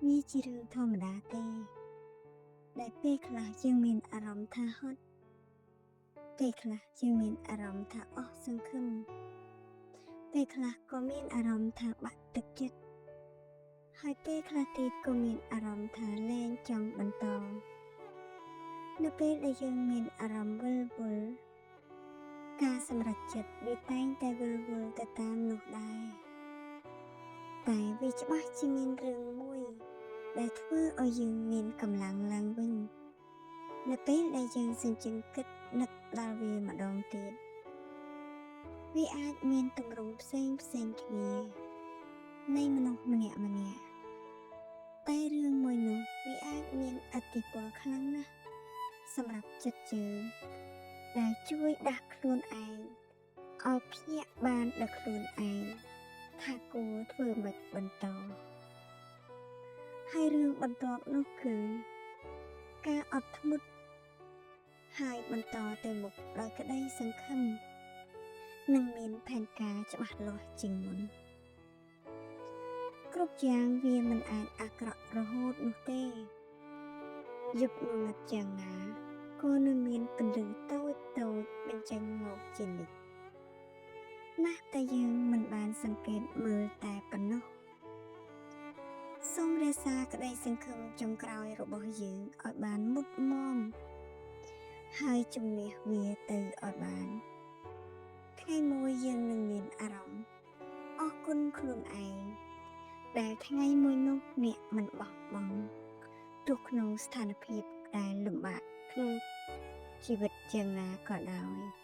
វាជារឿងធម្មតាទេដែលពេលខ្លះយើងមានអារម្មណ៍ថាហត់ពេលខ្លះយើងមានអារម្មណ៍ថាអស់សង្ឃឹមពេលខ្លះក៏មានអារម្មណ៍ថាបាក់ទឹកចិត្តហើយពេលខ្លះទៀតក៏មានអារម្មណ៍ថាលែងចង់បន្តនៅពេលដែលយើងមានអារម្មណ៍វិលវល់ការសម្រេចចិត្តវាតែងតែវិលវល់ទៅតាមនោះដែរតែវាច្បាស់ជាមានរឿងមួយដែលធ្វើឲ្យយើងមានកម្លាំងឡើងវិញនៅពេលដែលយើងសញ្ជឹងគិតនឹកដល់វាម្ដងទៀតវាអាចមានទម្រង់ផ្សេងគ្នានៃមនុស្សម្នាក់តែរឿងមួយនោះវាអាចមានឥទ្ធិពលខ្លាំងណាស់សម្រាប់ចិត្តយើងដែលជួយដាស់ខ្លួនឯងឲ្យភ្ញាក់បានដល់ខ្លួនឯងថាគួរធ្វើម៉េចបន្តហើយរឿងបន្ទាប់នោះគឺការអត់ធ្មត់ហើយបន្តទៅមុខដោយក្តីសង្ឃឹមនិងមានផែនការច្បាស់លាស់ជាងមុនគ្រប់យ៉ាងវាមិនអាចអាក្រក់រហូតនោះទេយប់ងងឹតយ៉ាងណាក៏នៅមានពន្លឺតូចបញ្ចេញមកជានិច្ចណាស់តែយើងមិនបានសង្កេតមើលតែប៉ុណ្ណោះសូមរក្សាក្តីសង្ឃឹមចុងក្រោយរបស់យើងឲ្យបានមុតមាំហើយជំនះវាទៅឲ្យបានថ្ងៃមួយយើងនឹងមានអារម្មណ៍អរគុណខ្លួនឯងដែលថ្ងៃមួយនោះអ្នកមិនបោះបង់ទោះក្នុងស្ថានភាពដែលលំបាកក្នុងជីវិតយ៉ាងណាក៏ដោយ